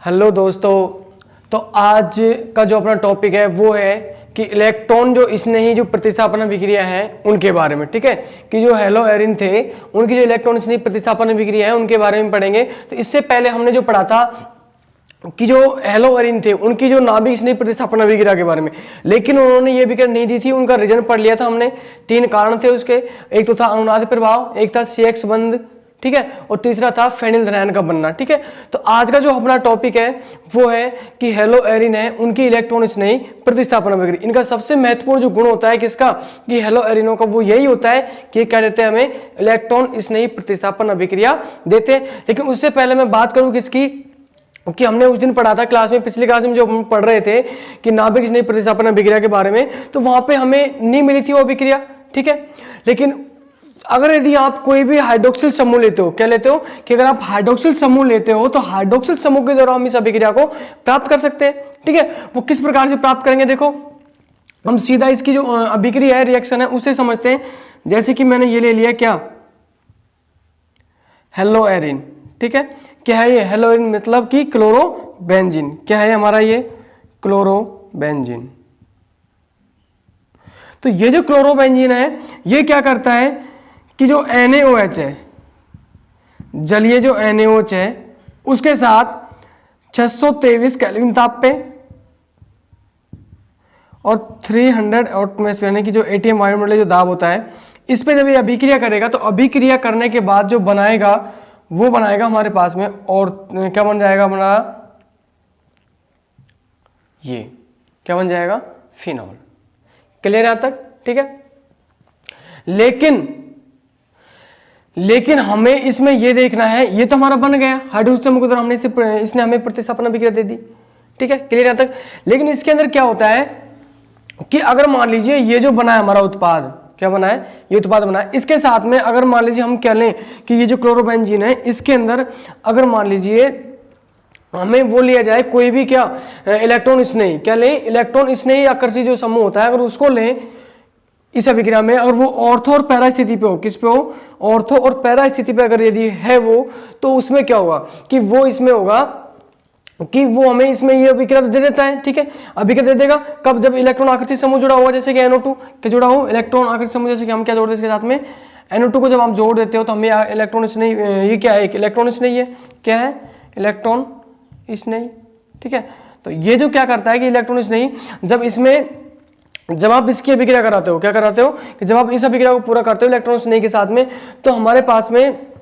Hello दोस्तों। तो आज का जो अपना टॉपिक है वो है कि इलेक्ट्रॉन जो स्नेही जो प्रतिस्थापन अभिक्रिया है उनके बारे में। ठीक है, कि जो हेलो एरिन थे उनकी जो इलेक्ट्रॉन स्नेही प्रतिस्थापन अभिक्रिया है उनके बारे में पढ़ेंगे। तो इससे पहले हमने जो पढ़ा था कि जो हेलो एरिन थे उनकी जो नाभिक स्नेही प्रतिस्थापन अभिक्रिया के बारे में, लेकिन उन्होंने ये अभिक्रिया नहीं दी थी। उनका रीजन पढ़ लिया था हमने। 3 कारण थे उसके, एक तो था अनुनाद प्रभाव, एक था CX बंध, ठीक है, और तीसरा था फेनिल धनायन का बनना। ठीक है, तो आज का जो अपना टॉपिक है वो है कि हेलो एरिन है उनकी इलेक्ट्रॉन स्नेही प्रतिस्थापन अभिक्रिया। इनका सबसे महत्वपूर्ण जो गुण होता है किसका, कि हेलो एरिनो का, वो यही होता है कि क्या देते हैं हमें, इलेक्ट्रॉन स्नेही प्रतिस्थापन अभिक्रिया देते हैं। लेकिन उससे पहले मैं बात करूं किसकी, कि हमने उस दिन पढ़ा था क्लास में, पिछली क्लास में जो हम पढ़ रहे थे कि नाभिक स्नेही प्रतिस्थापन अभिक्रिया के बारे में, तो वहां पे हमें नहीं मिली थी वो अभिक्रिया। ठीक है, लेकिन अगर यदि आप कोई भी हाइड्रोक्सिल समूह लेते हो, क्या लेते हो, कि अगर आप हाइड्रोक्सिल समूह लेते हो तो हाइड्रोक्सिल समूह के द्वारा हम इस अभिक्रिया को प्राप्त कर सकते हैं। ठीक है, वो किस प्रकार से प्राप्त करेंगे, देखो हम सीधा इसकी जो अभिक्रिया है, रिएक्शन है, उससे समझते हैं। जैसे कि मैंने ये ले लिया क्या, हेलो एरिन। ठीक है, क्या है ये हेलो एरिन, मतलब कि क्लोरोबेंजीन। क्या है हमारा ये, क्लोरोबेंजीन। तो ये जो क्लोरोबेंजीन है ये क्या करता है कि जो NaOH है, जलीय जो NaOH है, उसके साथ 623 केल्विन ताप पे और 300 एटमॉस्फेयर यानी कि जो ATM वायुमंडलीय जो दाब होता है, इस पे जब ये अभिक्रिया करेगा तो अभिक्रिया करने के बाद जो बनाएगा वो बनाएगा हमारे पास में, और क्या बन जाएगा हमारा, ये क्या बन जाएगा, फिनॉल। क्लियर यहां तक, ठीक है। लेकिन हमें इसमें यह देखना है, ये तो हमारा बन गया हाइड्रोजन समूह के द्वारा, हमने इसने हमें प्रतिस्थापन अभिक्रिया दे दी। ठीक है, क्लियर यहां तक। लेकिन इसके अंदर क्या होता है कि अगर मान लीजिए ये जो बना है हमारा उत्पाद, क्या बना है, ये उत्पाद बना है, इसके साथ में अगर मान लीजिए हम क्या लें कि ये जो क्लोरोबेंजीन है इसके अंदर अगर मान लीजिए हमें वो लिया जाए कोई भी क्या इलेक्ट्रॉन स्नेही, क्या लें, इलेक्ट्रॉन स्नेही आकर्षी जो समूह होता है, अगर उसको लें इस अभिक्रिया में, अगर वो ऑर्थो और पैरा स्थिति पे हो, किस पे हो, ऑर्थो और पैरा स्थिति पे अगर यदि है वो, तो उसमें क्या होगा कि वो इसमें होगा कि वो हमें इसमें ये अभिक्रिया दे देता है। ठीक है, अभिक्रिया दे देगा कब, जब इलेक्ट्रॉन आकर्षित समूह जुड़ा होगा, जैसे कि NO2 क्या जुड़ा हो, इलेक्ट्रॉन आकर्षित समूह, जैसे कि हम क्या जोड़ते हैं इसके साथ में, NO2 को जब हम जोड़ देते हो तो हमें इलेक्ट्रॉन स्नेही, ये क्या है, एक इलेक्ट्रॉन स्नेही है, क्या है, इलेक्ट्रॉन स्नेही। ठीक है, तो ये जो क्या करता है कि इलेक्ट्रॉन स्नेही जब आप इसकी अभिक्रिया कराते हो, क्या कराते हो कि जब आप इस अभिक्रिया को पूरा करते हो इलेक्ट्रॉन स्नेही के साथ में, तो हमारे पास में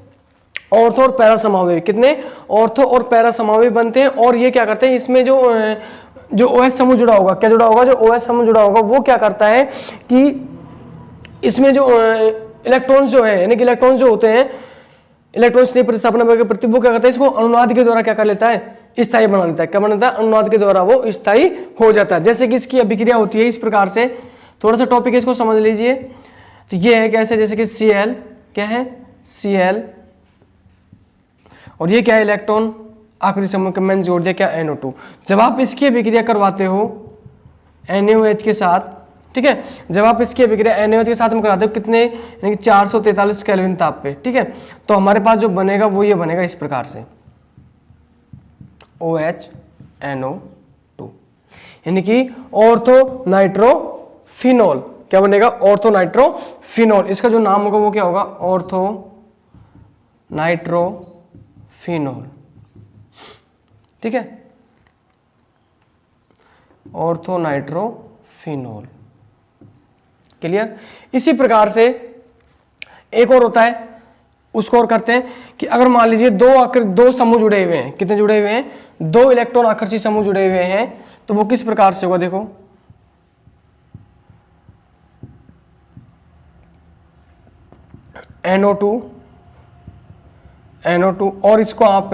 ऑर्थो और पैरा समावयवी, कितने, ऑर्थो और पैरा समावयवी बनते हैं। और ये क्या करते हैं, इसमें जो OH समूह जुड़ा होगा, क्या जुड़ा होगा, जो OH समूह जुड़ा होगा वो क्या करता है कि इसमें जो इलेक्ट्रॉन्स जो है, यानी कि इलेक्ट्रॉन्स जो होते हैं, इलेक्ट्रॉन स्नेही प्रतिस्थापन के प्रति, वो क्या करता है, इसको अनुनाद के द्वारा क्या कर लेता है, स्थायी बना लेता है। क्या बनाता है, अनुनाद के द्वारा वो स्थायी हो जाता है। जैसे कि इसकी अभिक्रिया होती है इस प्रकार से, थोड़ा सा टॉपिक है इसको समझ लीजिए। तो ये है कैसे, जैसे कि Cl, क्या है, Cl, और ये क्या है, इलेक्ट्रॉन आखिरी समूह के मैंने जोड़ दिया क्या, NO2। जब आप इसकी अभिक्रिया करवाते हो NaOH के साथ, ठीक है, जब आप इसकी अभिक्रिया NaOH के साथ में कराते हो कितने, यानी कि 443 केल्विन ताप पे, ठीक है, तो हमारे पास जो बनेगा वो ये बनेगा इस प्रकार से, OH NO2, यानी कि ऑर्थो नाइट्रोफिनॉल। क्या बनेगा, ऑर्थो नाइट्रोफिनॉल। इसका जो नाम होगा वो क्या होगा, ऑर्थो नाइट्रोफिनॉल। ठीक है, ऑर्थो नाइट्रोफिनॉल। क्लियर। इसी प्रकार से एक और होता है, उसको और करते हैं कि अगर मान लीजिए दो समूह जुड़े हुए हैं, कितने जुड़े हुए हैं, 2 इलेक्ट्रॉन आकर्षी समूह जुड़े हुए हैं, तो वो किस प्रकार से होगा, देखो NO2 और इसको आप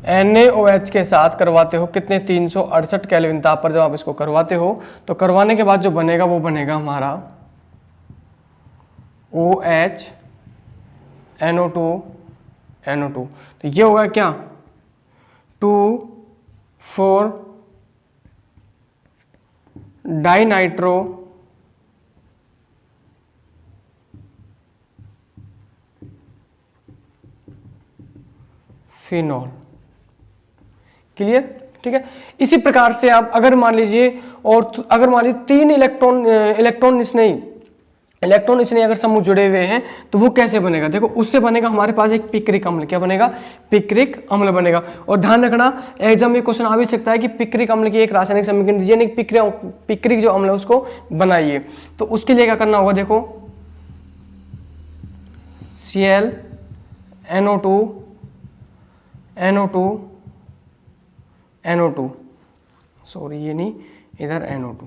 NaOH के साथ करवाते हो कितने, 368 केल्विन ताप पर जब आप इसको करवाते हो, तो करवाने के बाद जो बनेगा वो बनेगा हमारा OH NO2। तो ये होगा क्या, 2,4 डाइनाइट्रो फिनॉल। क्लियर, ठीक है। इसी प्रकार से आप अगर मान लीजिए, और अगर मान लीजिए 3 इलेक्ट्रॉन इसने अगर समूह जुड़े हुए हैं तो वो कैसे बनेगा, देखो उससे बनेगा हमारे पास एक पिक्रिक अम्ल। क्या बनेगा, पिक्रिक अम्ल बनेगा। और ध्यान रखना एग्जाम में क्वेश्चन आ भी सकता है कि पिक्रिक अम्ल की एक रासायनिक समीकरण दीजिए, नहीं पिक्रिक जो अम्ल है उसको बनाइए। तो उसके लिए क्या करना होगा, देखो Cl NO2 सॉरी ये नहीं, इधर NO2,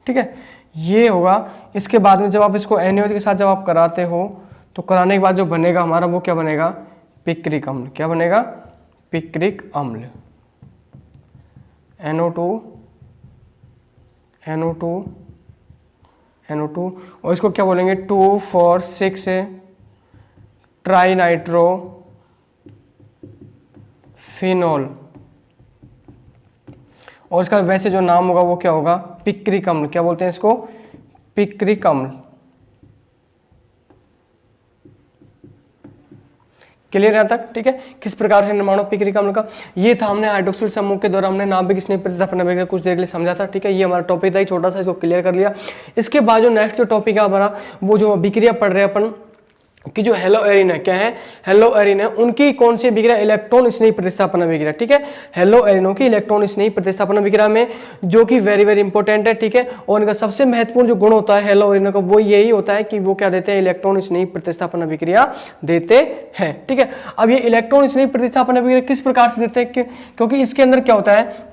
ठीक है, ये होगा। इसके बाद में जब आप इसको NaOH के साथ जब आप कराते हो तो कराने के बाद जो बनेगा हमारा वो क्या बनेगा, पिक्रिक अम्ल। क्या बनेगा, पिक्रिक अम्ल। NO2 और इसको क्या बोलेंगे 2,4,6 ट्राई नाइट्रो फिनोल, और इसका वैसे जो नाम होगा वो क्या होगा, पिक्रिक अम्ल। क्या बोलते हैं इसको, पिक्रिक अम्ल। क्लियर यहां तक, ठीक है। किस प्रकार से निर्माण हो पिक्रिक अम्ल का, ये था हमने हाइड्रोक्सिल समूह के द्वारा हमने नाभिक स्नेह प्रतिस्थापन अभिक्रिया कुछ देर के लिए समझा था, ठीक है। ये हमारा टॉपिक था, ही छोटा सा, इसको क्लियर कर लिया। इसके बाद जो नेक्स्ट जो टॉपिक है हमारा, वो जो अभिक्रिया पढ़ रहे हैं अपन कि जो हेलोएरिन है, क्या है, हेलोएरिन है, उनकी कौन सी अभिक्रिया, इलेक्ट्रॉन स्नेही प्रतिस्थापन अभिक्रिया, ठीक है। हेलोएरिनों की इलेक्ट्रॉन स्नेही प्रतिस्थापन अभिक्रिया में जो कि वेरी वेरी इंपॉर्टेंट है, ठीक है। और इनका सबसे महत्वपूर्ण जो गुण होता है हेलोएरिनों का वो यही होता है कि वो क्या देते हैं, इलेक्ट्रॉन स्नेही प्रतिस्थापन अभिक्रिया देते हैं, ठीक है। अब ये इलेक्ट्रॉन स्नेही प्रतिस्थापन अभिक्रिया किस प्रकार से देते हैं, क्योंकि इसके अंदर क्या होता है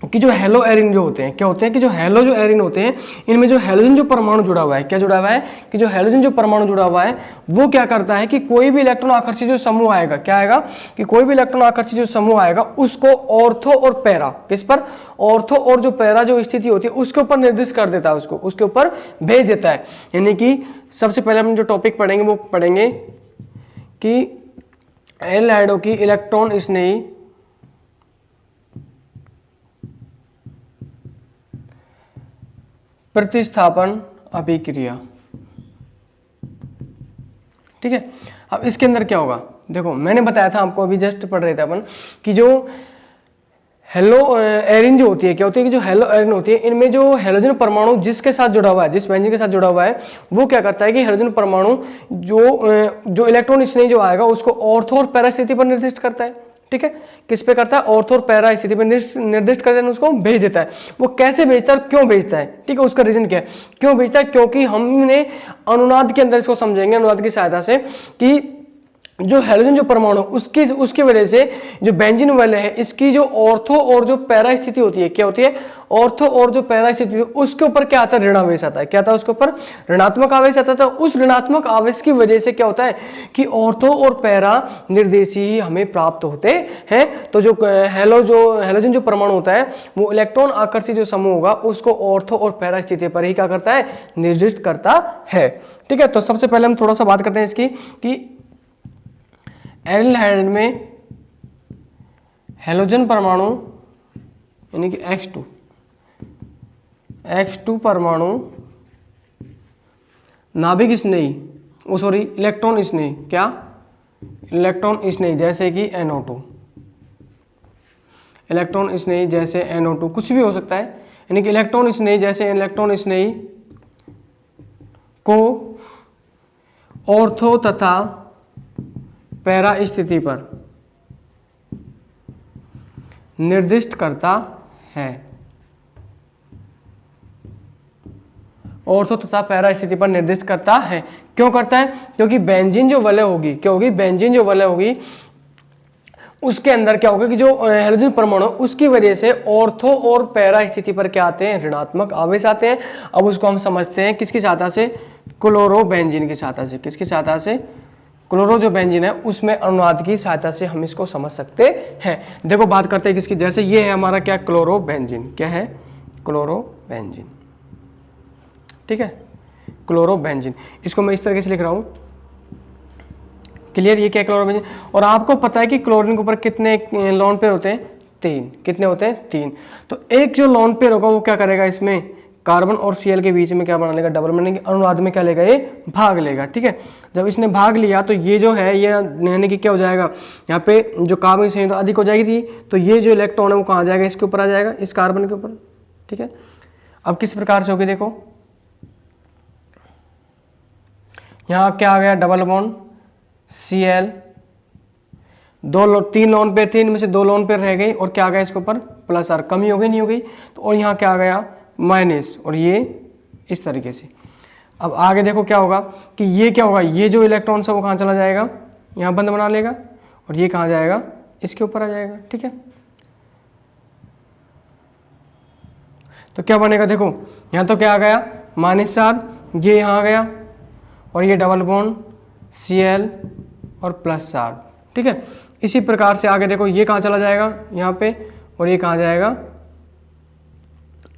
कि जो हेलोएरिन जो होते हैं, क्या होते हैं कि जो एरिन होते हैं, इनमें जो हेलोजन जो परमाणु जुड़ा हुआ है, क्या जुड़ा हुआ है कि जो हेलोजन जो परमाणु जुड़ा हुआ है वो क्या करता है कि कोई भी इलेक्ट्रॉन आकर्षित जो समूह आएगा, क्या आएगा कि कोई भी इलेक्ट्रॉन आकर्षित जो समूह आएगा उसको ऑर्थो और पैरा, किस पर, ऑर्थो और जो पैरा जो स्थिति होती है उसके ऊपर निर्दिष्ट कर देता है, उसको उसके ऊपर भेज देता है। यानी कि सबसे पहले हम जो टॉपिक पढ़ेंगे वो पढ़ेंगे कि एल्डिहाइडों की इलेक्ट्रॉन स्नेही प्रतिस्थापन अभिक्रिया, ठीक है। अब इसके अंदर क्या होगा, देखो मैंने बताया था आपको, अभी जस्ट पढ़ रहे थे अपन कि जो हेलोएरिन जो होती है, क्या होती है कि जो हेलोएरिन होती है इनमें जो हेलोजन परमाणु जिसके साथ जुड़ा हुआ है, जिस बेंजीन के साथ जुड़ा हुआ है, वो क्या करता है कि हेलोजन परमाणु जो इलेक्ट्रॉन स्नेही जो आएगा उसको ऑर्थो और पैरा स्थिति पर निर्दिष्ट करता है, ठीक है। किस पे करता है, ऑर्थो और पैरा स्थिति पर निर्दिष्ट करते हैं, उसको भेज देता है। वो कैसे भेजता है और क्यों भेजता है, ठीक है, उसका रीजन क्या है, क्यों भेजता है, क्योंकि हमने अनुनाद के अंदर इसको समझेंगे, अनुनाद की सहायता से, कि जो हेलोजन जो परमाणु उसकी वजह से जो बेंजीन वाले है इसकी जो ऑर्थो और जो पैरा स्थिति होती है, क्या होती है, ऑर्थो और जो पैरा स्थिति उसके ऊपर क्या आता है, ऋणावेश आता है। क्या आता है, उसके ऊपर ऋणात्मक आवेश आता था। उस ऋणात्मक आवेश की वजह से क्या होता है कि ऑर्थो और पैरा निर्देशी ही हमें प्राप्त होते हैं। तो जो हेलोजन जो परमाणु होता है वो इलेक्ट्रॉन आकर्षित जो समूह होगा उसको ऑर्थो और पैरा स्थिति पर ही क्या करता है, निर्दिष्ट करता है, ठीक है। तो सबसे पहले हम थोड़ा सा बात करते हैं इसकी कि एल्डिहाइड में हेलोजन परमाणु यानी कि X2 परमाणु नाभिक स्नेही, इलेक्ट्रॉन स्नेही, क्या, इलेक्ट्रॉन स्नेही जैसे कि NO2, इलेक्ट्रॉन स्नेही जैसे NO2 कुछ भी हो सकता है, यानी कि इलेक्ट्रॉन स्नेही जैसे इलेक्ट्रॉन स्नेही को ऑर्थो तथा पैरा स्थिति पर निर्दिष्ट करता है, ऑर्थो तथा पैरा स्थिति पर निर्दिष्ट करता है। क्यों करता है, क्योंकि बेंजीन जो वलय होगी, क्या होगी, बेंजीन जो वलय होगी उसके अंदर क्या होगा कि जो हेलोजन परमाणु उसकी वजह से ऑर्थो और पैरा स्थिति पर क्या आते हैं, ऋणात्मक आवेश आते हैं। अब उसको हम समझते हैं किसकी सहायता से, क्लोरोबेंजीन की सहायता से। किसकी सहायता से, क्लोरो जो बेंजीन है उसमें अनुनाद की सहायता से हम इसको समझ सकते हैं। देखो बात करते हैं किसकी, जैसे ये है हमारा क्या, क्लोरोबेंजीन, क्या है, क्लोरोबेंजीन, ठीक है, क्लोरोबेंजीन। इसको मैं इस तरीके से लिख रहा हूं, क्लियर, ये क्या है, क्लोरोबेंजीन। और आपको पता है कि क्लोरीन के ऊपर कितने लोन पेयर होते हैं, 3, कितने होते हैं, 3। तो एक जो लोन पेयर होगा वो क्या करेगा, इसमें कार्बन और Cl के बीच में क्या बना लेगा, डबल बनेगी, अनुनाद में क्या लेगा, ये भाग लेगा। ठीक है, जब इसने भाग लिया तो ये जो है ये यानी कि क्या हो जाएगा, यहाँ पे जो कार्बन की संख्या तो अधिक हो जाएगी थी, तो ये जो इलेक्ट्रॉन है वो कहाँ जाएगा, इसके ऊपर आ जाएगा, इस कार्बन के ऊपर। ठीक है, अब किस प्रकार से होगी, देखो यहाँ क्या आ गया, double bond Cl, 3 lone pair थे, इनमें से 2 लोन पेयर रह गई और क्या आ गया इसके ऊपर प्लस आर, कमी हो गई नहीं हो गई, तो और यहाँ क्या आ गया माइनस, और ये इस तरीके से। अब आगे देखो क्या होगा कि ये क्या होगा, ये जो इलेक्ट्रॉन है वो कहाँ चला जाएगा, यहाँ बंद बना लेगा, और ये कहाँ जाएगा, इसके ऊपर आ जाएगा। ठीक है, तो क्या बनेगा, देखो यहाँ तो क्या आ गया माइनस आर, ये यहाँ आ गया, और ये डबल बॉन्ड Cl और प्लस आर। ठीक है, इसी प्रकार से आगे देखो ये कहाँ चला जाएगा, यहाँ पे, और ये कहाँ जाएगा,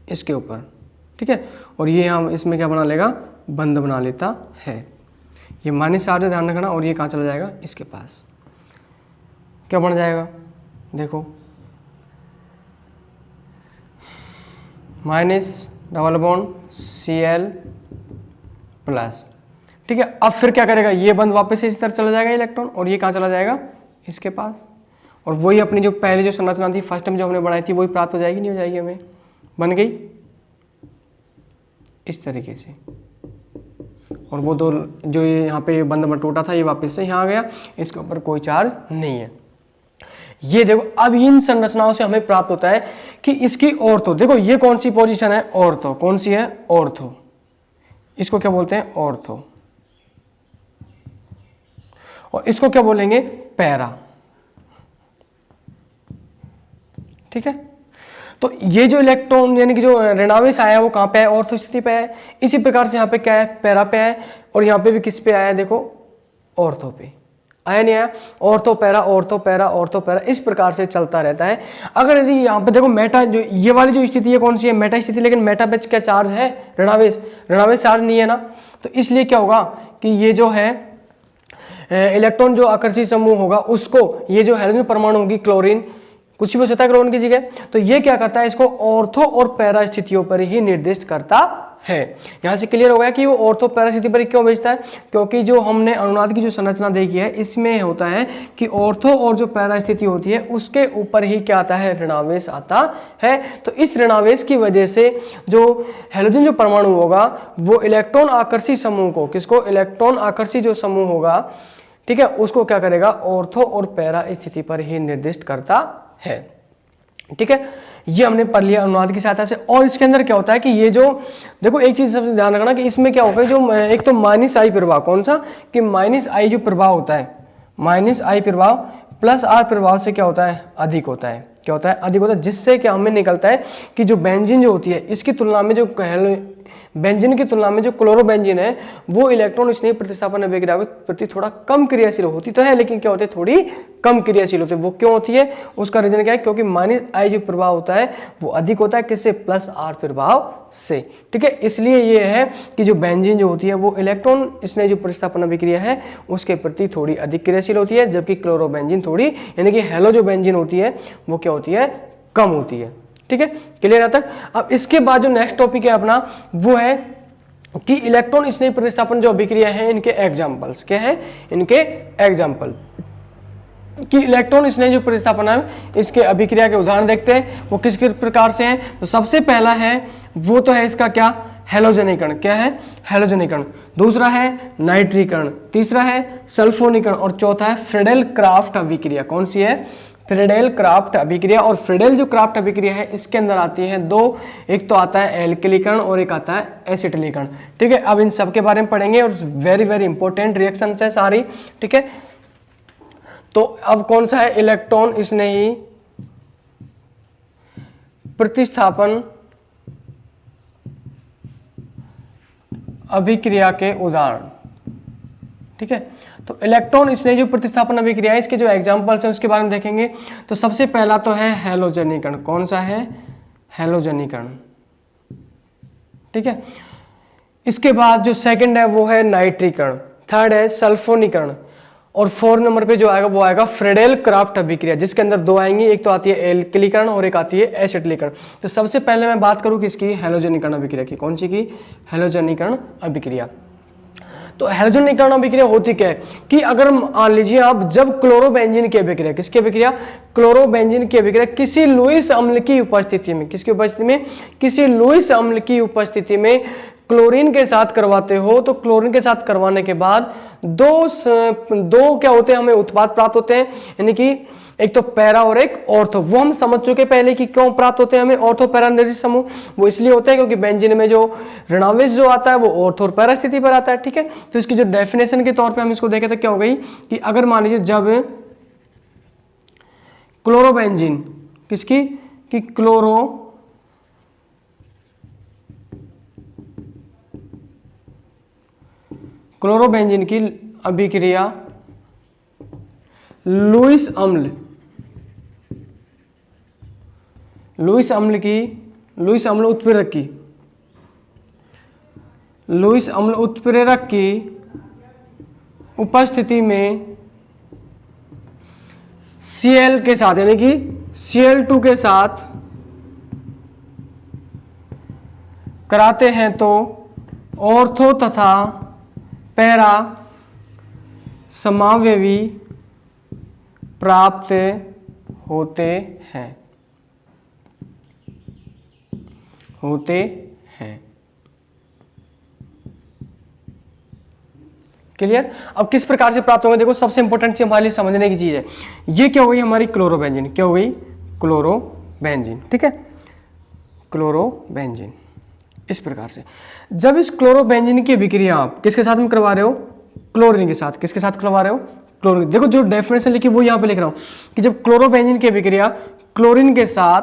इसके ऊपर। ठीक है, और ये हम इसमें क्या बना लेगा, बंद बना लेता है, ये माइनस आर, ध्यान रखना, और ये कहाँ चला जाएगा, इसके पास। क्या बन जाएगा, देखो minus double bond Cl plus. ठीक है, अब फिर क्या करेगा, ये बंद वापस से इस तरह चला जाएगा इलेक्ट्रॉन, और ये कहाँ चला जाएगा, इसके पास, और वही अपनी जो पहले जो संरचना थी फर्स्ट में जो हमने बनाई थी वही प्राप्त हो जाएगी, नहीं हो जाएगी, हमें बन गई इस तरीके से। और वो 2 जो ये यहाँ पे बंद टूटा था ये वापस से यहाँ आ गया, इसके ऊपर कोई चार्ज नहीं है। ये देखो अब इन संरचनाओं से हमें प्राप्त होता है कि इसकी ऑर्थो, देखो ये कौन सी पोजीशन है, ऑर्थो, कौन सी है, ऑर्थो, इसको क्या बोलते हैं, ऑर्थो, और इसको क्या बोलेंगे, पैरा। ठीक है, तो ये जो इलेक्ट्रॉन यानी कि जो ऋणावेश आया वो कहाँ पे है, ऑर्थो स्थिति पे है। इसी प्रकार से यहाँ पे क्या है, पैरा पे है, और यहाँ पे भी किस पे आया, देखो ऑर्थो पे आया, नहीं आया, ortho para, ortho para, ortho para, इस प्रकार से चलता रहता है। अगर यदि यहाँ पे देखो मेटा, जो ये वाली जो स्थिति है कौन सी है, मेटा स्थिति, लेकिन मेटा पे क्या चार्ज है, ऋणावेश, ऋणावेश चार्ज नहीं है ना, तो इसलिए क्या होगा कि ये जो है इलेक्ट्रॉन जो आकर्षी समूह होगा उसको, ये जो हाइड्रोजन परमाणु होगी, क्लोरीन, कुछ भी हो सकता है क्लोरीन की जगह, तो ये क्या करता है, इसको ऑर्थो और पैरा स्थितियों पर ही निर्दिष्ट करता है। यहां से क्लियर हो गया कि वो ऑर्थो पैरा स्थिति पर क्यों भेजता है, क्योंकि जो हमने अनुनाद की जो संरचना देखी है इसमें होता है कि ऑर्थो और जो पैरा स्थिति होती है उसके ऊपर ही क्या आता है, ऋणावेश आता है। तो इस ऋणावेश की वजह से जो हाइड्रोजन जो परमाणु होगा वो इलेक्ट्रॉन आकर्षी समूह को, किसको, इलेक्ट्रॉन आकर्षी जो समूह होगा, ठीक है, उसको क्या करेगा, ऑर्थो और पैरा स्थिति पर ही निर्दिष्ट करता है। ठीक है, ये हमने पढ़ लिया अनुनाद की सहायता से। और इसके अंदर क्या होता है कि ये जो देखो एक चीज सबसे ध्यान रखना कि इसमें क्या होगा, जो एक तो माइनस आई प्रभाव, कौन सा, कि माइनस आई जो प्रभाव होता है, माइनस आई प्रभाव प्लस आर प्रभाव से क्या होता है, अधिक होता है। क्या होता है, अधिक होता है, जिससे क्या हमें निकलता है कि जो बेंजीन जो होती है इसकी तुलना में, जो बेंजीन की तुलना में जो क्लोरोबेंजीन है वो इलेक्ट्रॉन स्नेह प्रतिस्थापन अभिक्रिया के प्रति थोड़ा कम क्रियाशील होती तो है, लेकिन क्या होती है, थोड़ी कम क्रियाशील होती है। वो क्यों होती है, उसका रीजन क्या है, क्योंकि माइनस आई जो प्रभाव होता है वो अधिक होता है, किससे, प्लस आर प्रभाव से। ठीक है, इसलिए ये है कि जो बेंजीन जो होती है वो इलेक्ट्रॉन स्नेह जो प्रतिस्थापन अभिक्रिया है उसके प्रति थोड़ी अधिक क्रियाशील होती है, जबकि क्लोरोबेंजीन थोड़ी, यानी कि हेलो जो बेंजीन होती है वो क्या होती है, कम होती है। ठीक है, क्लियर है तक। अब इसके बाद जो नेक्स्ट टॉपिक है अपना वो है कि इलेक्ट्रॉन स्नेह प्रतिस्थापन जो अभिक्रिया है इनके एग्जांपल्स क्या है, इनके एग्जांपल कि इलेक्ट्रॉन स्नेह जो प्रतिस्थापन है इसके अभिक्रिया के उदाहरण देखते हैं, वो किस किस प्रकार से हैं। तो सबसे पहला है वो तो है इसका क्या, हैलोजनीकरण। क्या है, हैलोजनीकरण। दूसरा है नाइट्रीकरण, तीसरा है सल्फोनीकरण, और चौथा है फ्रीडेल क्राफ्ट अभिक्रिया। कौन सी है, फ्रीडेल क्राफ्ट अभिक्रिया। और फ्रीडेल जो क्राफ्ट अभिक्रिया है इसके अंदर आती है दो, एक तो आता है एल्किलीकरण और एक आता है एसिटिलीकरण। ठीक है, अब इन सब के बारे में पढ़ेंगे और वेरी वेरी इंपॉर्टेंट रिएक्शंस है सारी। ठीक है, तो अब कौन सा है, इलेक्ट्रॉन स्नेही प्रतिस्थापन अभिक्रिया के उदाहरण। ठीक है, तो इलेक्ट्रॉन स्नेह जो प्रतिस्थापन अभिक्रिया है इसके जो एग्जांपल्स हैं उसके बारे में देखेंगे। तो सबसे पहला तो है हैलोजनीकरण। कौन सा है, हैलोजनीकरण। ठीक है, इसके बाद जो सेकंड है वो है नाइट्रीकरण, थर्ड है सल्फोनीकरण, और 4 नंबर पे जो आएगा वो आएगा फ्रेडेल क्राफ्ट अभिक्रिया, जिसके अंदर दो आएंगी, एक तो आती है एल्किलीकरण और एक आती है एसिटिलीकरण। तो सबसे पहले मैं बात करूं किसकी, हैलोजनीकरण अभिक्रिया की। कौन सी की, हैलोजनीकरण अभिक्रिया। तो हैलोजनीकरण अभिक्रिया होती क्या है कि अगर मान लीजिए आप जब क्लोरोबेंजीन की अभिक्रिया, किसकी अभिक्रिया, क्लोरोबेंजीन की अभिक्रिया किसी लुईस अम्ल की उपस्थिति में, किसकी उपस्थिति में, किसी लुईस अम्ल की उपस्थिति में क्लोरीन के साथ करवाते हो, तो क्लोरीन के साथ करवाने के बाद दो क्या होते हैं, हमें उत्पाद प्राप्त होते हैं, यानी कि एक तो पैरा और एक ऑर्थो। वो हम समझ चुके पहले कि क्यों प्राप्त होते हैं हमें ऑर्थो पैरा निर्दिष्ट समूह। वो इसलिए होते हैं क्योंकि बेंजीन में जो ऋणावेश जो आता है वो ऑर्थो और पैरा स्थिति पर आता है, ठीक है। तो इसकी जो डेफिनेशन के तौर पे हम इसको देखें तो क्या हो गई कि अगर मान लीजिए जब क्लोरोबेंजीन, किसकी, कि क्लोरोबेंजीन की अभिक्रिया लुईस अम्ल उत्प्रेरक की उपस्थिति में Cl के साथ, यानी कि Cl2 के साथ कराते हैं तो ऑर्थो तथा पैरा समावयवी प्राप्त होते हैं। क्लियर। अब किस प्रकार से प्राप्त होंगे, देखो सबसे इंपॉर्टेंट चीज हमारे लिए समझने की चीज है, ये क्या हो गई हमारी क्लोरोबेंजीन, क्या हो गई क्लोरोबेंजीन, ठीक है, क्लोरोबेंजीन। इस प्रकार से जब इस क्लोरोबेंजीन की अभिक्रिया आप किसके साथ में करवा रहे हो, क्लोरीन के साथ, किसके साथ करवा रहे हो, क्लोरीन। देखो जो डेफिनेशन लिखी वो यहां पे लिख रहा हूं कि जब क्लोरोबेंजीन की अभिक्रिया क्लोरीन के साथ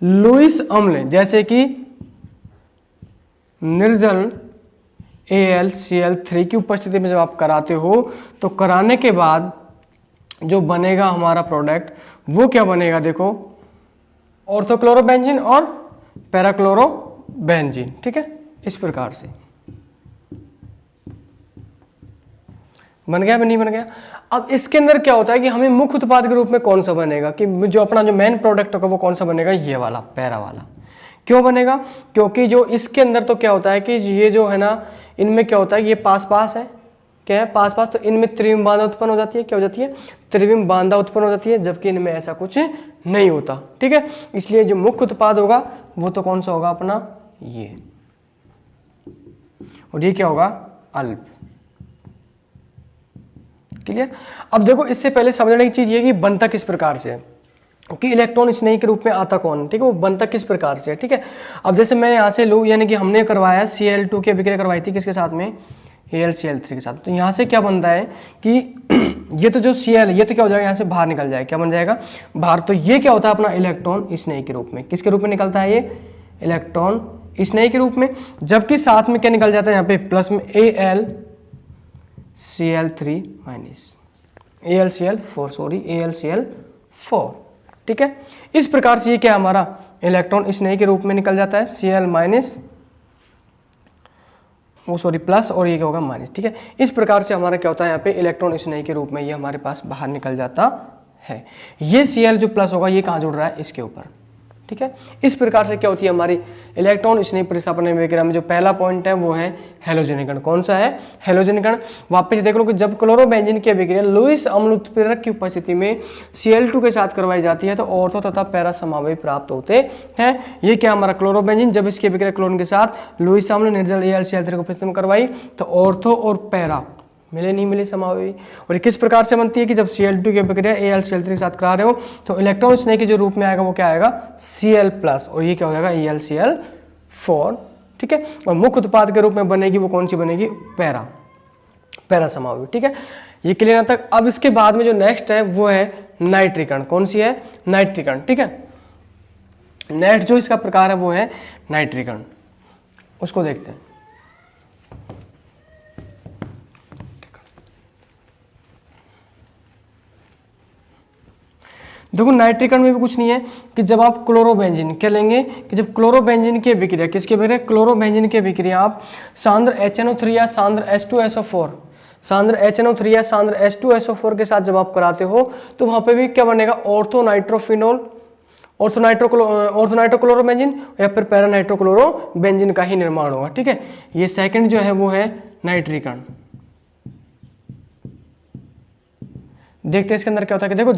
लुईस अम्ल जैसे कि निर्जल AlCl3 की उपस्थिति में जब आप कराते हो, तो कराने के बाद जो बनेगा हमारा प्रोडक्ट वो क्या बनेगा, देखो ऑर्थोक्लोरोबेंजीन और पैराक्लोरोबेंजीन, ठीक है। इस प्रकार से बन गया, नहीं बन गया। अब इसके अंदर क्या होता है कि हमें मुख्य उत्पाद के रूप में कौन सा बनेगा, कि जो अपना जो मेन प्रोडक्ट होगा वो कौन सा बनेगा, ये वाला पैरा वाला। क्यों बनेगा, क्योंकि जो इसके अंदर तो क्या होता है कि ये जो है ना, इनमें क्या होता है कि ये पास है, क्या है पास, तो इनमें त्रिविम बांधा उत्पन्न हो जाती है, क्या हो जाती है, त्रिविम बांधा उत्पन्न हो जाती है, जबकि इनमें ऐसा कुछ नहीं होता, ठीक है। इसलिए जो मुख्य उत्पाद होगा वो तो कौन सा होगा अपना ये, और ये क्या होगा अल्प। क्लियर। अब देखो इससे पहले समझने की चीज ये कि बनता किस प्रकार से है, कि इलेक्ट्रॉन स्नेही के रूप में आता कौन, ठीक है, वो बनता किस प्रकार से है, ठीक है। अब जैसे मैं यहाँ से लूँ, यानी कि हमने करवाया Cl2 की अभिक्रिया करवाई थी किसके साथ में, AlCl3 के साथ, तो यहाँ से क्या बनता है कि ये तो जो Cl ये तो क्या हो जाएगा, यहाँ से बाहर निकल जाएगा, क्या बन जाएगा बाहर। तो ये क्या होता है अपना इलेक्ट्रॉन स्नेही के रूप में, किसके रूप में निकलता है ये, इलेक्ट्रॉन स्नेही के रूप में। जबकि साथ में क्या निकल जाता है यहाँ पे प्लस में AlCl3 माइनस AlCl4, ठीक है। इस प्रकार से ये क्या हमारा इलेक्ट्रॉन स्नेही के रूप में निकल जाता है, Cl माइनस प्लस, और ये क्या होगा माइनस, ठीक है। इस प्रकार से हमारा क्या होता है यहाँ पे इलेक्ट्रॉन स्नेही के रूप में ये हमारे पास बाहर निकल जाता है। ये Cl जो प्लस होगा ये कहाँ जुड़ रहा है, इसके ऊपर, ठीक है। इस प्रकार से क्या होती है हमारी इलेक्ट्रॉन स्नेही प्रतिस्थापन अभिक्रिया में जो पहला पॉइंट है वो है हैलोजनीकरण। कौन सा है, हैलोजनीकरण। वापस देख लो कि जब क्लोरोबेंजीन की अभिक्रिया लुईस अम्ल उत्प्रेरक की उपस्थिति में Cl2 के साथ करवाई जाती है तो ऑर्थो तथा पैरा समावयवी प्राप्त होते हैं। ये क्या हमारा क्लोरोबेंजीन, जब इसकी अभिक्रिया क्लोरीन के साथ लुईस अम्ल निर्जल AlCl3 की उपस्थिति में करवाई तो ऑर्थो और पैरा मिले नहीं मिले समावयवी। और ये किस प्रकार से बनती है कि जब Cl2 की अभिक्रिया AlCl3 के साथ करा रहे हो तो इलेक्ट्रॉन स्नेही के जो रूप में आएगा वो क्या आएगा Cl+, और ये क्या हो जाएगा AlCl4, ठीक है। और मुख्य उत्पाद के रूप में बनेगी वो कौन सी बनेगी, पैरा समावयवी, ठीक है। ये क्लियर तक। अब इसके बाद में जो नेक्स्ट है वो है नाइट्रीकरण। कौन सी है, नाइट्रीकरण, ठीक है। नेक्स्ट जो इसका प्रकार है वो है नाइट्रीकरण, उसको देखते हैं। देखो नाइट्रीकरण में भी कुछ नहीं है कि जब आप क्लोरोबेंजीन क्या लेंगे कि जब क्लोरोबेंजीन की अभिक्रिया, किसकी अभिक्रिया, क्लोरोबेंजीन की अभिक्रिया आप सांद्र HNO3 या सांद्र H2SO4 सांद्र HNO3 या सांद्र H2SO4 के साथ जब आप कराते हो तो वहां पे भी क्या बनेगा, ऑर्थोनाइट्रोफिनोल, ऑर्थोनाइट्रोक्लोरोबेंजीन या फिर पैरानाइट्रोक्लोरोबेंजीन का ही निर्माण होगा। ठीक है, ये सेकंड जो है वो है नाइट्रीकरण। देखते हैं इसके अंदर क्या होता है कि देखो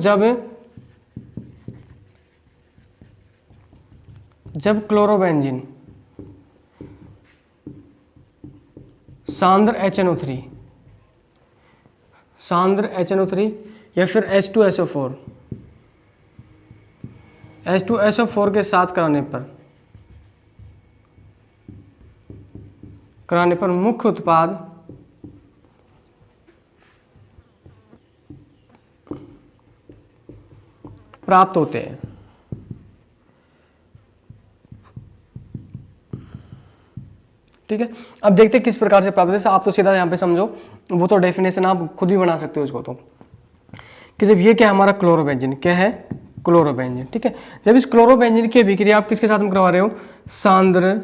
जब क्लोरोबेंजीन सांद्र HNO3 या फिर H2SO4 के साथ कराने पर मुख्य उत्पाद प्राप्त होते हैं। ठीक है, अब देखते हैं किस प्रकार से प्राप्त होते हैं। आप तो सीधा यहाँ पे समझो, वो तो डेफिनेशन आप खुद भी बना सकते हो उसको, तो कि जब ये क्या है हमारा क्लोरोबेंजीन, क्या है क्लोरोबेंजीन। ठीक है, जब इस क्लोरोबेंजीन की अभिक्रिया आप किसके साथ में करवा रहे हो, सांद्र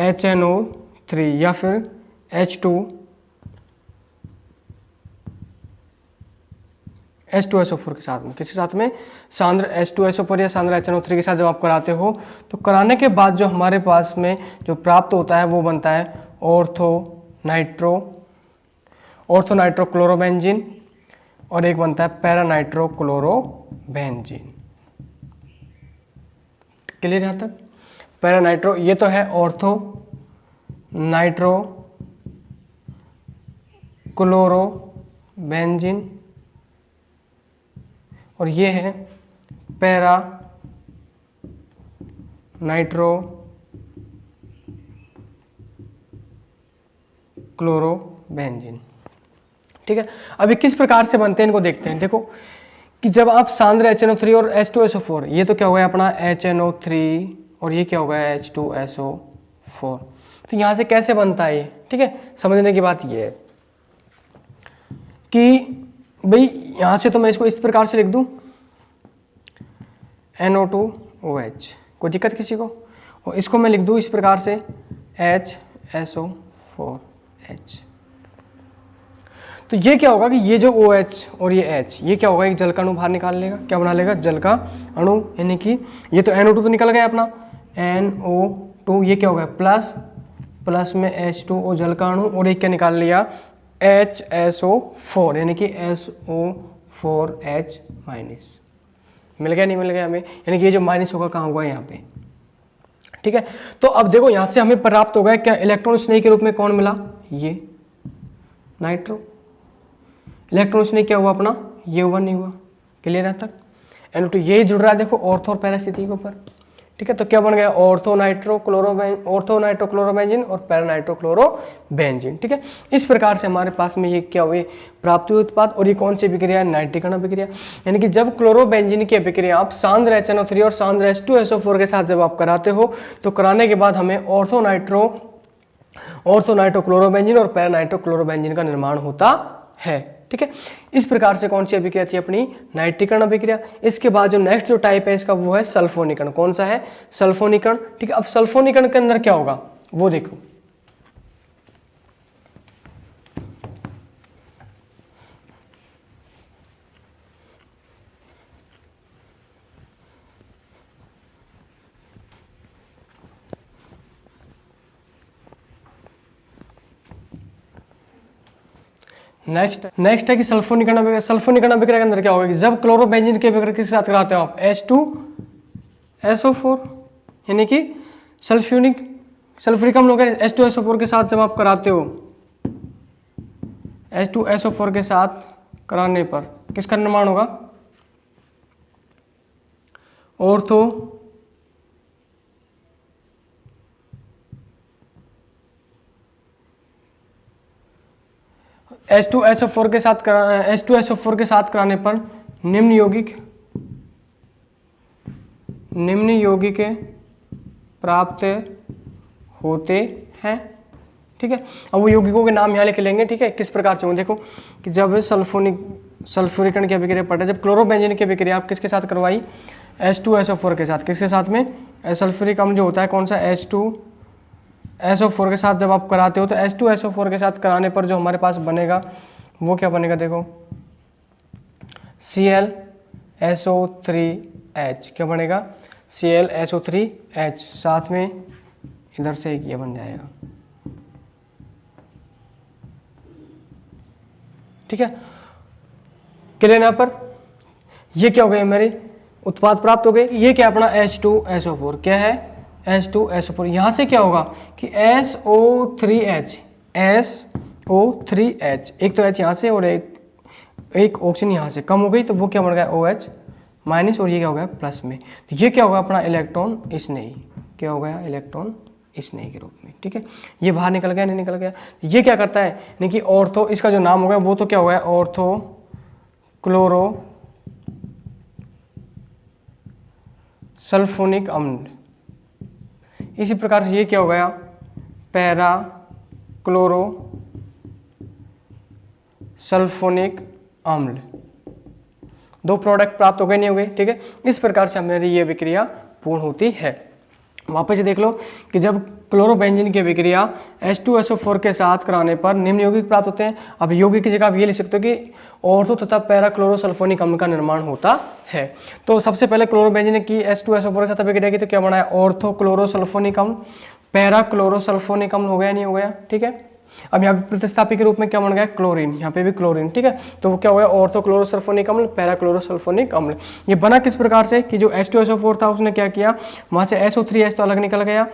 HNO3 या फिर H2SO4 के साथ में, किसके साथ में, सांद्र H2SO4 या सांद्र HNO3 के साथ जब आप कराते हो तो कराने के बाद जो हमारे पास में जो प्राप्त होता है वो बनता है ऑर्थोनाइट्रोक्लोरोबेंजीन और एक बनता है पैरानाइट्रोक्लोरोबेंजीन। क्लियर यहां तक? पैरानाइट्रो ये तो है ऑर्थोनाइट्रोक्लोरोबेंजीन और ये है पैरानाइट्रोक्लोरोबेंजीन। ठीक है, अभी किस प्रकार से बनते हैं इनको देखते हैं। देखो कि जब आप सांद्र HNO3 और H2SO4, ये तो क्या हो गया अपना HNO3 और ये क्या हो गया H2SO4, तो यहां से कैसे बनता है ये। ठीक है, समझने की बात ये है कि भाई यहां से तो मैं इसको इस प्रकार से लिख दूं NO2OH, कोई दिक्कत किसी को, और इसको मैं लिख दूं इस प्रकार से HSO4H। तो ये क्या होगा कि ये जो OH और ये H, ये क्या होगा, एक जल का अणु बाहर निकाल लेगा, क्या बना लेगा, जल का अणु, यानी कि ये तो NO2 तो निकल गया अपना, NO2 ये क्या होगा प्लस में H2O जल का अणु और एक क्या निकाल लिया HSO4 यानी कि SO4H माइनस। मिल गया नहीं मिल गया हमें, यानी कि ये जो माइनस होगा कहाँ होगा, यहाँ पे। ठीक है, तो अब देखो यहाँ से हमें प्राप्त हो गया क्या, इलेक्ट्रॉन स्नेह के रूप में कौन मिला, ये नाइट्रो। इलेक्ट्रॉन स्नेह क्या हुआ अपना, ये हुआ नहीं हुआ। क्लियर है तक? NO2 यही जुड़ रहा है देखो ऑर्थो और पैरा स्थिति के ऊपर। ठीक है, तो क्या बन गया ऑर्थोनाइट्रोक्लोरोबेंजीन और पैरानाइट्रोक्लोरोबेंजीन। ठीक है, इस प्रकार से हमारे पास में ये क्या हुए प्राप्त हुए उत्पाद। और ये कौन सी अभिक्रिया है, नाइट्रीकरण अभिक्रिया। यानी कि जब क्लोरोबेंजीन की अभिक्रिया आप सांद्र HNO3 और सांद्र H2SO4 के साथ जब आप कराते हो तो कराने के बाद हमें ऑर्थोनाइट्रोक्लोरोबेंजीन और पैरानाइट्रोक्लोरोबेंजीन का निर्माण होता है। ठीक है, इस प्रकार से कौन सी अभिक्रिया थी अपनी, नाइट्रीकरण अभिक्रिया। इसके बाद जो नेक्स्ट जो टाइप है इसका वो है सल्फोनीकरण। कौन सा है, सल्फोनीकरण। ठीक है, अब सल्फोनीकरण के अंदर क्या होगा वो देखो। नेक्स्ट है कि सल्फोनीकरण अभिक्रिया। सल्फोनीकरण अभिक्रिया के अंदर क्या होगा कि जब क्लोरोबेंजीन की अभिक्रिया किसके साथ कराते हो आप, H2SO4 यानी कि सल्फ्यूरिक अम्ल हो गया H2SO4 के साथ जब आप कराते हो, H2SO4 के साथ कराने पर किसका निर्माण होगा, H2SO4 के साथ कराने पर निम्न यौगिक प्राप्त होते हैं। ठीक है, अब वो यौगिकों के नाम यहाँ लिख लेंगे। ठीक है, किस प्रकार से, देखो कि जब सल्फ्यूरिकरण की अभिक्रिया पड़े, जब क्लोरोबेंजीन की अभिक्रिया आप किसके साथ करवाई, H2SO4 के साथ, किसके साथ में, सल्फ्यूरिक अम्ल जो होता है कौन सा, SO4 के साथ जब आप कराते हो तो H2SO4 के साथ कराने पर जो हमारे पास बनेगा वो क्या बनेगा, देखो ClSO3H क्या बनेगा, ClSO3H, साथ में इधर से एक ये बन जाएगा। ठीक है, क्लियर यहाँ पर। ये क्या हो गई मेरी उत्पाद प्राप्त हो गए। ये क्या अपना H2SO4 क्या है, H2SO4। यहाँ से क्या होगा कि SO3H, SO3H, एक तो H यहाँ से और एक ऑक्सीजन यहाँ से कम हो गई, तो वो क्या बन गया OH माइनस, और ये क्या हो गया प्लस में। तो ये क्या होगा अपना इलेक्ट्रॉन स्नेही, क्या हो गया इलेक्ट्रॉन स्नेही के रूप में। ठीक है, ये बाहर निकल गया, नहीं निकल गया। ये क्या करता है, यानी कि ऑर्थो, इसका जो नाम हो गया वो तो क्या हो गया ऑर्थो क्लोरो सल्फोनिक अम्ल। इसी प्रकार से ये क्या हो गया पैरा क्लोरो सल्फोनिक अम्ल। दो प्रोडक्ट प्राप्त हो गए, नहीं हो गए। ठीक है, इस प्रकार से हमारी ये विक्रिया पूर्ण होती है। वापस देख लो कि जब क्लोरोबेंजीन की विक्रिया H2SO4 के साथ कराने पर निम्न यौगिक प्राप्त होते हैं। अब यौगिक की जगह आप ये लिख सकते हो कि ऑर्थो तथा पैरा क्लोरोसल्फोनिक अम्ल का निर्माण होता है। तो सबसे पहले क्लोरोबेंजीन की H2SO4 के साथ विक्रिया की तो क्या बना है ऑर्थो क्लोरोसल्फोनिक अम्ल, पैरा क्लोरोसल्फोनिक अम्ल हो गया, नहीं हो गया। ठीक है, अब यहाँ पे प्रतिस्थापी के रूप में क्या बन गया क्लोरीन, यहाँ पे भी क्लोरीन। ठीक है, तो वो क्या हो गया ऑर्थो क्लोरोसल्फोनिक अम्ल, पैरा क्लोरोसल्फोनिक अम्ल। ये बना किस प्रकार से कि जो H2SO4 था उसने क्या किया, वहां से SO3H तो अलग निकल गया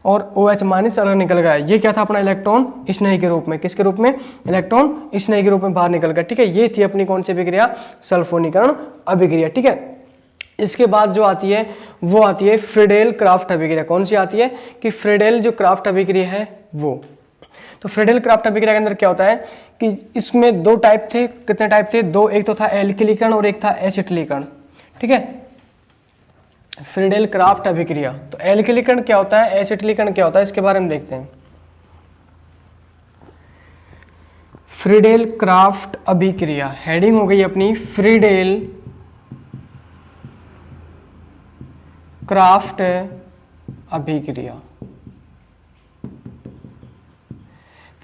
और OH माइनस अलग निकल गया। ये क्या था अपना इलेक्ट्रॉन स्नेही के रूप में, किसके रूप में इलेक्ट्रॉन स्नेही के रूप में बाहर निकल गया। ठीक है, ये थी अपनी कौन सी विक्रिया सल्फोनीकरण अभिक्रिया। ठीक है, इसके बाद जो आती है वो आती है फ्रीडेल क्राफ्ट अभिक्रिया। कौन सी आती है कि फ्रीडेल जो क्राफ्ट अभिक्रिया है वो। तो फ्रीडेल क्राफ्ट अभिक्रिया के अंदर क्या होता है कि इसमें दो टाइप थे, कितने टाइप थे दो, एक तो था एल्किलीकरण और एक था एसिटिलीकरण। ठीक है, फ्रीडेल क्राफ्ट अभिक्रिया। तो एल्किलीकरण क्या होता है, एसिटिलीकरण क्या होता है, इसके बारे में देखते हैं। फ्रीडेल क्राफ्ट अभिक्रिया, हेडिंग हो गई अपनी फ्रीडेल क्राफ्ट अभिक्रिया।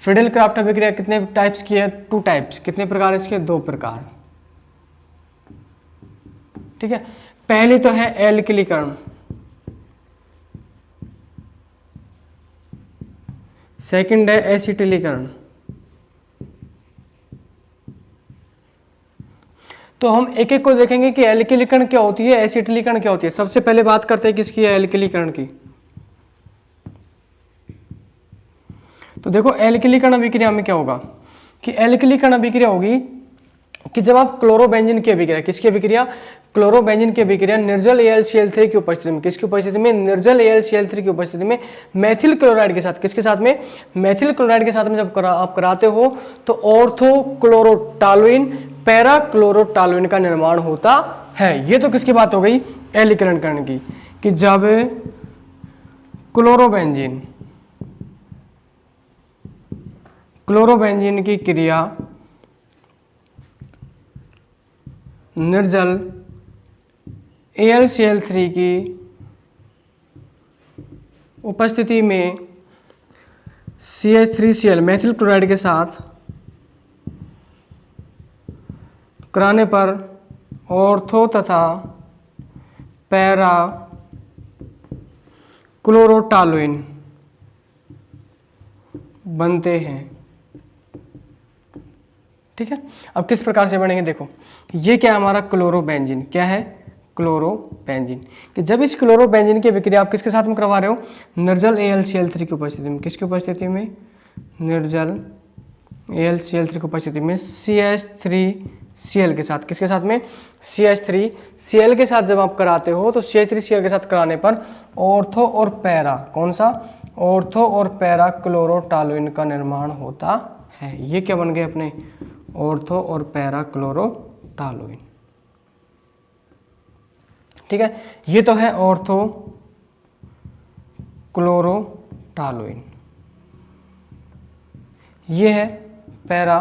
फ्रीडेल क्राफ्ट अभिक्रिया कितने टाइप्स की है, 2 टाइप्स। कितने प्रकार इसके, 2 प्रकार। ठीक है, पहली तो है एल्किलीकरण, सेकंड है एसिटिलीकरण। तो हम एक एक को देखेंगे कि एल्किलीकरण क्या होती है, एसिटिलीकरण क्या होती है। सबसे पहले बात करते हैं किसकी है, एल्किलीकरण की। तो देखो एल्किलीकरण अभिक्रिया में क्या होगा कि एल्किलीकरण अभिक्रिया होगी कि जब आप क्लोरोबेंजीन की अभिक्रिया, किसकी अभिक्रिया क्लोरोबेंजीन की अभिक्रिया निर्जल AlCl3 की उपस्थिति में, किसकी उपस्थिति में निर्जल AlCl3 की उपस्थिति में मेथिल क्लोराइड के साथ, किसके साथ में मेथिल क्लोराइड के साथ में जब आप कराते हो तो ऑर्थो क्लोरोटालुइन पैरा क्लोरोटालुइन का निर्माण होता है। ये तो किसकी बात हो गई एल्किलीकरण की, कि जब क्लोरोबेंजीन की क्रिया निर्जल AlCl3 की उपस्थिति में CH3Cl मेथिल क्लोराइड के साथ कराने पर ऑर्थो तथा पैरा क्लोरोटालुइन बनते हैं। ठीक है, अब किस प्रकार से बनेंगे देखो, ये क्या है हमारा क्लोरोबेंजीन, क्या है क्लोरोबेंजीन, कि जब इस क्लोरोबेंजीन की विक्रिया आप किसके साथ में करवा रहे हो निर्जल AlCl3 की उपस्थिति में, किसकी उपस्थिति में निर्जल AlCl3 की उपस्थिति में CH3Cl के साथ, किसके साथ में CH3Cl के साथ जब आप कराते हो तो CH3Cl के साथ कराने पर ऑर्थो और पैरा, कौन सा ऑर्थो और पैरा क्लोरोटालुइन का निर्माण होता है। ये क्या बन गए अपने ऑर्थो और पैरा क्लोरोटालुइन। ठीक है, ये तो है ऑर्थो क्लोरोटालुइन, ये है पैरा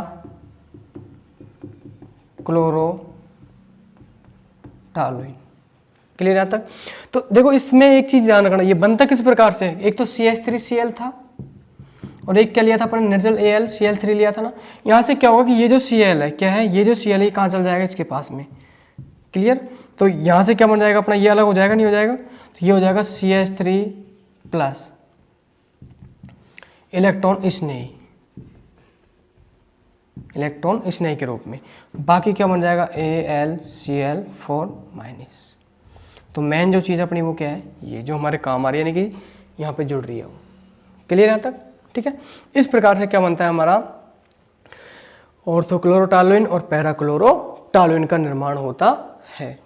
क्लोरोटालुइन। क्लियर आता। तो देखो इसमें एक चीज ध्यान रखना, ये बनता किस प्रकार से, एक तो CH3Cl था, और एक क्या लिया था अपन, निर्जल AlCl3 लिया था ना। यहाँ से क्या होगा कि ये जो Cl है क्या है, ये जो Cl है कहाँ चल जाएगा, इसके पास में, क्लियर। तो यहाँ से क्या बन जाएगा अपना, ये अलग हो जाएगा, नहीं हो जाएगा, तो ये हो जाएगा CH3 प्लस इलेक्ट्रॉन स्नेही, इलेक्ट्रॉन स्नेही के रूप में। बाकी क्या बन जाएगा, AlCl4 माइनस। तो मेन जो चीज़ अपनी वो क्या है, ये जो हमारे काम आ रही है, यानी कि यहाँ पे जुड़ रही है वो, क्लियर यहाँ तक, ठीक है। इस प्रकार से क्या बनता है हमारा, ऑर्थोक्लोरोटॉलुइन और पैराक्लोरोटॉलुइन का निर्माण होता है,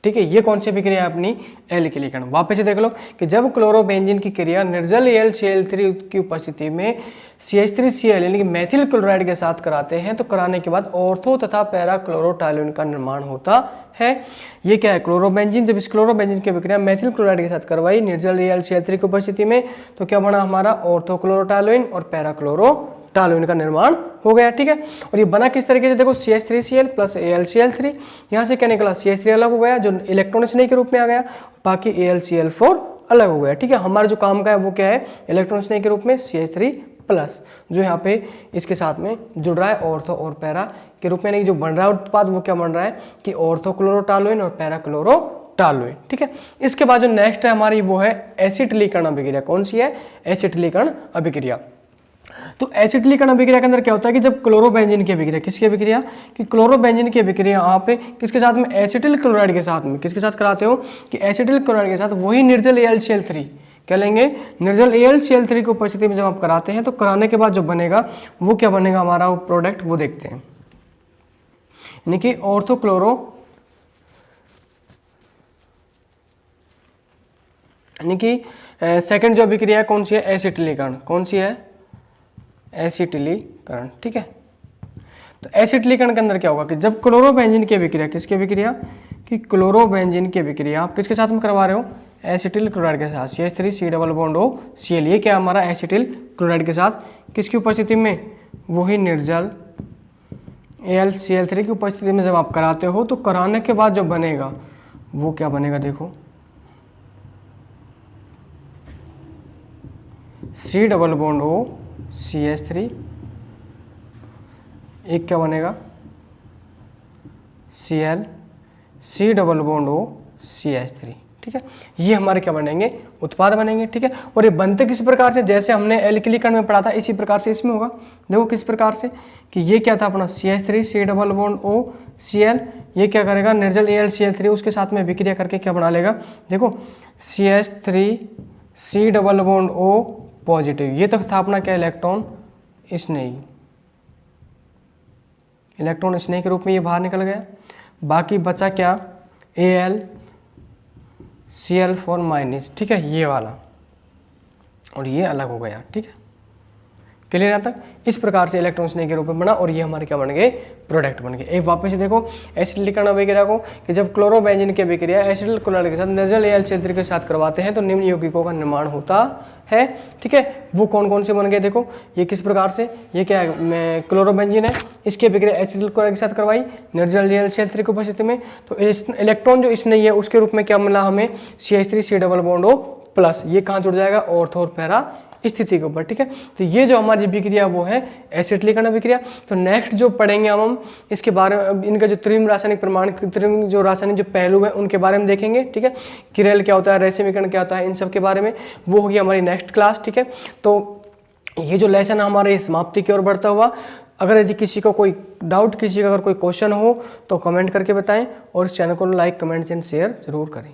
ठीक है। ये कौन सी अभिक्रिया है अपनी, एल्किलीकरण। वापस से देख लो कि जब क्लोरोबेंजीन की क्रिया निर्जल AlCl3 की उपस्थिति में CH3Cl यानी कि मेथिल क्लोराइड के साथ कराते हैं, तो कराने के बाद ऑर्थो तथा पैराक्लोरोटॉलुइन का निर्माण होता है। ये क्या है, क्लोरोबेंजीन, जब इस क्लोरोबेंजीन की अभिक्रिया मेथिल क्लोराइड के साथ करवाई निर्जल AlCl3 की उपस्थिति में, तो क्या बना हमारा, ऑर्थोक्लोरोटॉलुइन और पैराक्लोरोटॉलुइन का निर्माण हो गया, ठीक है। और ये बना किस तरीके से, देखो CH3Cl प्लस AlCl3, यहाँ से क्या निकला, CH3 अलग हो गया जो इलेक्ट्रॉन स्नेही के रूप में आ गया, बाकी AlCl4 अलग हो गया, ठीक है। हमारा जो काम का है वो क्या है, इलेक्ट्रॉन स्नेही के रूप में CH3 प्लस, जो यहाँ पे इसके साथ में जुड़ रहा है ऑर्थो और पैरा के रूप में, नहीं जो बन रहा है उत्पाद वो क्या बन रहा है कि ऑर्थोक्लोरोटॉलुइन और पैराक्लोरोटॉलुइन, ठीक है। इसके बाद जो नेक्स्ट है हमारी वो है एसिटिलीकरण अभिक्रिया। कौन सी है, एसिटिलीकरण अभिक्रिया। तो एसिटिलीकरण अभिक्रिया के अंदर क्या होता है कि जब क्लोरोबेंजीन की अभिक्रिया, किसकी अभिक्रिया, कि क्लोरोबेंजीन की अभिक्रिया यहाँ पे किसके साथ में, एसिटिल क्लोराइड के साथ में, किसके साथ कराते हो कि एसिटिल क्लोराइड के साथ, वही निर्जल AlCl3 क्या लेंगे, निर्जल AlCl3 की उपस्थिति में जब आप कराते हैं, तो कराने के बाद जो बनेगा वो क्या बनेगा हमारा वो प्रोडक्ट, वो देखते हैं, यानी कि ऑर्थोक्लोरो, यानी कि सेकंड जो अभिक्रिया है कौन सी है, एसिटिलीकरण। कौन सी है, एसिटिलीकरण, ठीक है। तो एसिटिलीकरण के अंदर क्या होगा कि जब क्लोरोबेंजीन की अभिक्रिया, किसकी अभिक्रिया, कि क्लोरोबेंजीन की अभिक्रिया आप किसके साथ में करवा रहे हो, एसिटिल क्लोराइड के साथ, CH3C+O Cl, क्या हमारा एसिटिल क्लोराइड के साथ किसकी उपस्थिति में, वही निर्जल AlCl3 की उपस्थिति में जब आप कराते हो, तो कराने के बाद जो बनेगा वो क्या बनेगा, देखो C+O CH3, एक क्या बनेगा Cl, C+O CH3, ठीक है। ये हमारे क्या बनेंगे, उत्पाद बनेंगे, ठीक है। और ये बनते किस प्रकार से, जैसे हमने एल्किलीकरण में पढ़ा था इसी प्रकार से इसमें होगा। देखो किस प्रकार से कि ये क्या था अपना CH3 C+O Cl, ये क्या करेगा, निर्जल AlCl3 उसके साथ में विक्रिया करके क्या बना लेगा, देखो CH3 C+O पॉजिटिव, ये तो था अपना क्या, इलेक्ट्रॉन स्नेही, इलेक्ट्रॉन स्नेही के रूप में ये बाहर निकल गया। बाकी बचा क्या, AlCl4 माइनस, ठीक है, ये वाला, और ये अलग हो गया, ठीक है, क्लियर यहाँ तक। इस प्रकार से इलेक्ट्रॉन स्नेही के रूप में बना, और ये हमारे क्या बन गए, प्रोडक्ट बन गए। एक वापस से देखो एसिटिलीकरण अभिक्रिया को कि जब क्लोरोबेंजीन की अभिक्रिया एसिटिल क्लोराइड के साथ निर्जल AlCl3 के साथ करवाते हैं, तो निम्न यौगिकों का निर्माण होता है, ठीक है। वो कौन कौन से बन गए, देखो ये किस प्रकार से, ये क्या है, क्लोरोबेंजीन है, इसकी अभिक्रिया एसिटिल क्लोराइड के साथ करवाई निर्जल AlCl3 की उपस्थिति में, तो इलेक्ट्रॉन जो स्नेही है उसके रूप में क्या मिला हमें, CH3C+O प्लस, ये कहाँ जुड़ जाएगा, ऑर्थो और पैरा स्थिति के ऊपर, ठीक है। तो ये जो हमारी अभिक्रिया वो है एसिटिलीकरण अभिक्रिया। तो नेक्स्ट जो पढ़ेंगे हम इसके बारे में, इनका जो त्रिम रासायनिक प्रमाण, त्रिम जो रासायनिक जो पहलू है उनके बारे में देखेंगे, ठीक है। किरेल क्या होता है, रेसिमीकरण क्या होता है, इन सब के बारे में वो होगी हमारी नेक्स्ट क्लास, ठीक है। तो ये जो लेसन है हमारे समाप्ति की ओर बढ़ता हुआ। अगर यदि किसी को कोई डाउट, किसी का अगर कोई क्वेश्चन हो तो कमेंट करके बताएं, और इस चैनल को लाइक, कमेंट्स एंड शेयर जरूर करें।